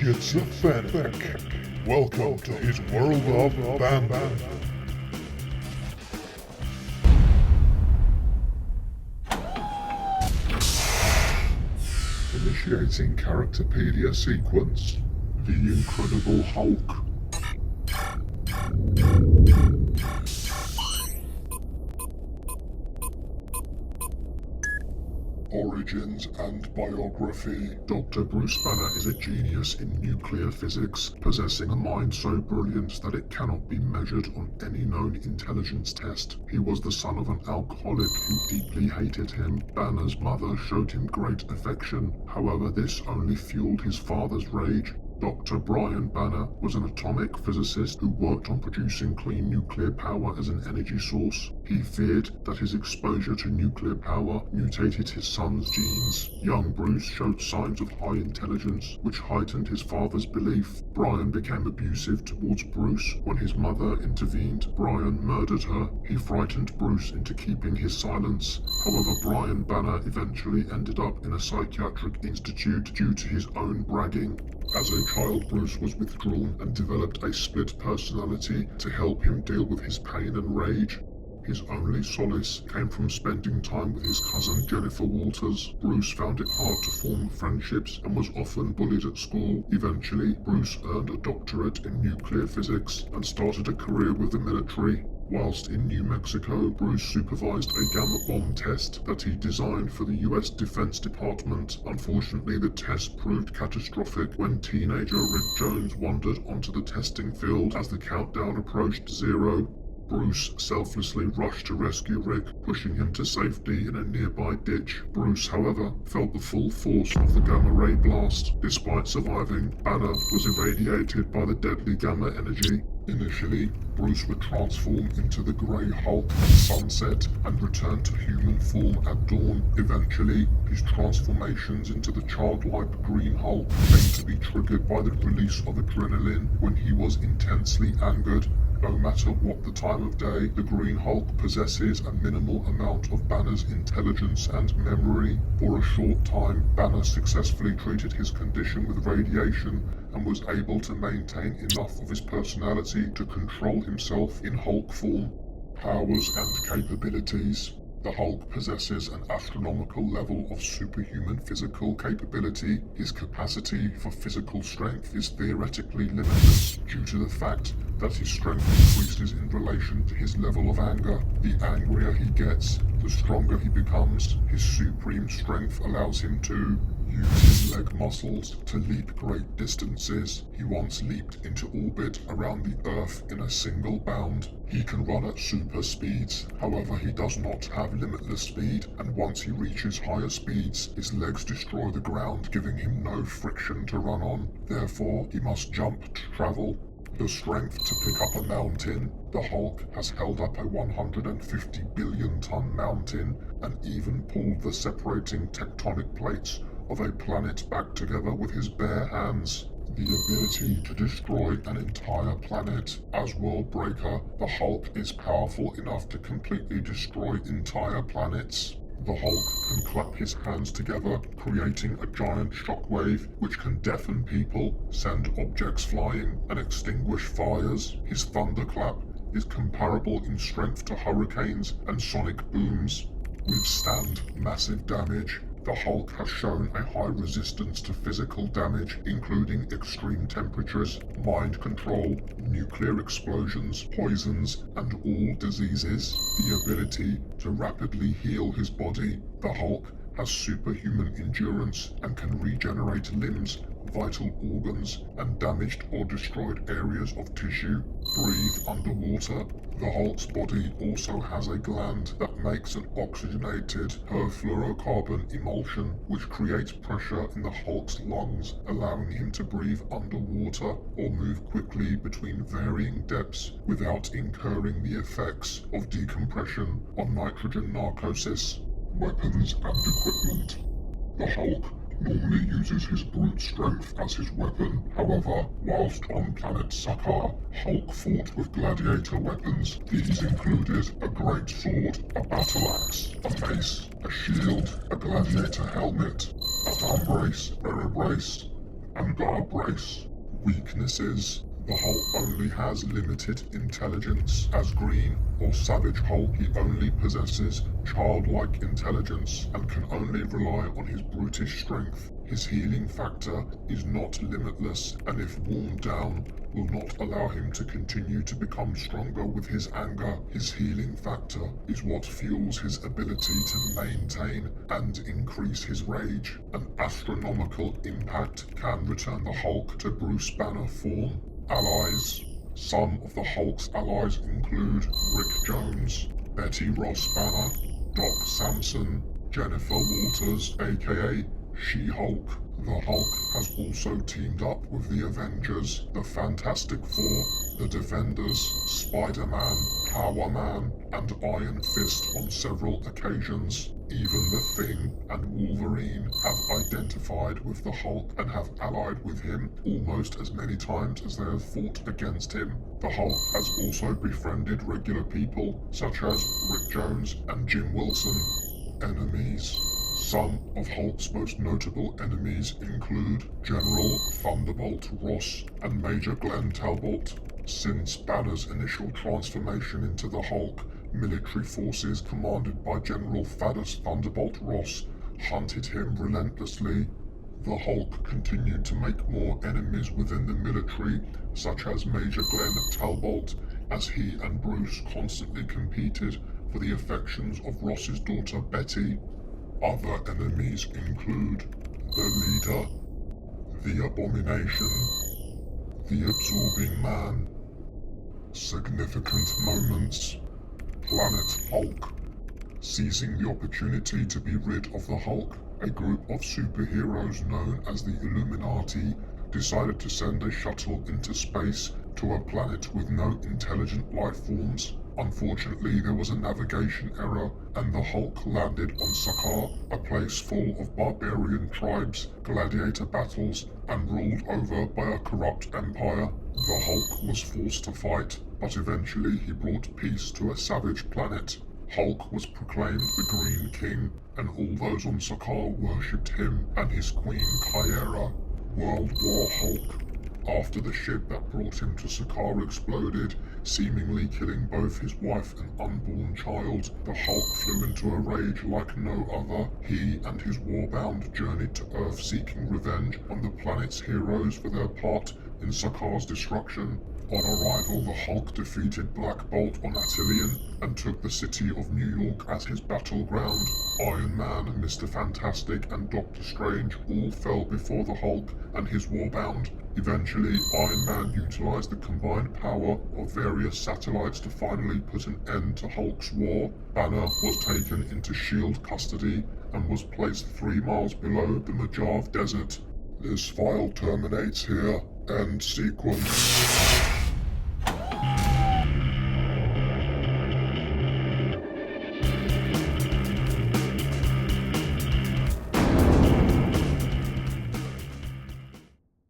Schizofenik. Welcome to his world of Bam. Initiating Characterpedia sequence. The Incredible Hulk. Origins and biography. Dr. Bruce Banner is a genius in nuclear physics, possessing a mind so brilliant that it cannot be measured on any known intelligence test. He was the son of an alcoholic who deeply hated him. Banner's mother showed him great affection, however this only fueled his father's rage. Dr. Brian Banner was an atomic physicist who worked on producing clean nuclear power as an energy source. He feared that his exposure to nuclear power mutated his son's genes. Young Bruce showed signs of high intelligence, which heightened his father's belief. Brian became abusive towards Bruce. When his mother intervened, Brian murdered her. He frightened Bruce into keeping his silence. However, Brian Banner eventually ended up in a psychiatric institute due to his own bragging. As a child, Bruce was withdrawn and developed a split personality to help him deal with his pain and rage. His only solace came from spending time with his cousin Jennifer Walters. Bruce found it hard to form friendships and was often bullied at school. Eventually, Bruce earned a doctorate in nuclear physics and started a career with the military. Whilst in New Mexico, Bruce supervised a gamma bomb test that he designed for the US Defense Department. Unfortunately, the test proved catastrophic when teenager Rick Jones wandered onto the testing field as the countdown approached 0. Bruce selflessly rushed to rescue Rick, pushing him to safety in a nearby ditch. Bruce, however, felt the full force of the gamma ray blast. Despite surviving, Banner was irradiated by the deadly gamma energy. Initially, Bruce would transform into the Grey Hulk at sunset and return to human form at dawn. Eventually, his transformations into the childlike Green Hulk came to be triggered by the release of adrenaline when he was intensely angered. No matter what the time of day, the Green Hulk possesses a minimal amount of Banner's intelligence and memory. For a short time, Banner successfully treated his condition with radiation and was able to maintain enough of his personality to control himself in Hulk form. Powers and capabilities. The Hulk possesses an astronomical level of superhuman physical capability. His capacity for physical strength is theoretically limitless due to the fact that his strength increases in relation to his level of anger. The angrier he gets, the stronger he becomes. His supreme strength allows him to use his leg muscles to leap great distances. He once leaped into orbit around the Earth in a single bound. He can run at super speeds, however he does not have limitless speed, and once he reaches higher speeds, his legs destroy the ground, giving him no friction to run on. Therefore, he must jump to travel. The strength to pick up a mountain. The Hulk has held up a 150 billion ton mountain and even pulled the separating tectonic plates of a planet back together with his bare hands. The ability to destroy an entire planet. As World Breaker, the Hulk is powerful enough to completely destroy entire planets. The Hulk can clap his hands together, creating a giant shockwave which can deafen people, send objects flying, and extinguish fires. His thunderclap is comparable in strength to hurricanes and sonic booms. Withstand massive damage. The Hulk has shown a high resistance to physical damage, including extreme temperatures, mind control, nuclear explosions, poisons, and all diseases. The ability to rapidly heal his body. The Hulk has superhuman endurance and can regenerate limbs, vital organs, and damaged or destroyed areas of tissue. Breathe underwater. The Hulk's body also has a gland that makes an oxygenated perfluorocarbon emulsion, which creates pressure in the Hulk's lungs, allowing him to breathe underwater or move quickly between varying depths without incurring the effects of decompression on nitrogen narcosis. Weapons and equipment. The Hulk normally uses his brute strength as his weapon. However, whilst on planet Sakaar, Hulk fought with gladiator weapons. These included a great sword, a battle axe, a mace, a shield, a gladiator helmet, a thumb brace, a brace, and guard brace. Weaknesses. The Hulk only has limited intelligence. As Green or Savage Hulk, he only possesses childlike intelligence and can only rely on his brutish strength. His healing factor is not limitless, and if worn down, will not allow him to continue to become stronger with his anger. His healing factor is what fuels his ability to maintain and increase his rage. An astronomical impact can return the Hulk to Bruce Banner form. Allies. Some of the Hulk's allies include Rick Jones, Betty Ross Banner, Doc Samson, Jennifer Walters aka She-Hulk. The Hulk has also teamed up with the Avengers, the Fantastic Four, the Defenders, Spider-Man, Power Man, and Iron Fist on several occasions. Even the Thing and Wolverine have identified with the Hulk and have allied with him almost as many times as they have fought against him. The Hulk has also befriended regular people such as Rick Jones and Jim Wilson. Enemies. Some of Hulk's most notable enemies include General Thunderbolt Ross and Major Glenn Talbot. Since Banner's initial transformation into the Hulk, military forces commanded by General Thaddeus Thunderbolt Ross hunted him relentlessly. The Hulk continued to make more enemies within the military, such as Major Glenn Talbot, as he and Bruce constantly competed for the affections of Ross's daughter Betty. Other enemies include the Leader, the Abomination, the Absorbing Man. Significant moments. Planet Hulk. Seizing the opportunity to be rid of the Hulk, a group of superheroes known as the Illuminati decided to send a shuttle into space to a planet with no intelligent life forms. Unfortunately, there was a navigation error and the Hulk landed on Sakaar, a place full of barbarian tribes, gladiator battles, and ruled over by a corrupt empire. The Hulk was forced to fight, but eventually he brought peace to a savage planet. Hulk was proclaimed the Green King, and all those on Sakaar worshipped him and his queen Kyera. World War Hulk. After the ship that brought him to Sakaar exploded, seemingly killing both his wife and unborn child, the Hulk flew into a rage like no other. He and his warbound journeyed to Earth seeking revenge on the planet's heroes for their part in Sakaar's destruction. On arrival, the Hulk defeated Black Bolt on Attilan and took the city of New York as his battleground. Iron Man, Mr. Fantastic, and Doctor Strange all fell before the Hulk and his warbound. Eventually, Iron Man utilized the combined power of various satellites to finally put an end to Hulk's war. Banner was taken into S.H.I.E.L.D. custody and was placed 3 miles below the Mojave Desert. This file terminates here. End sequence.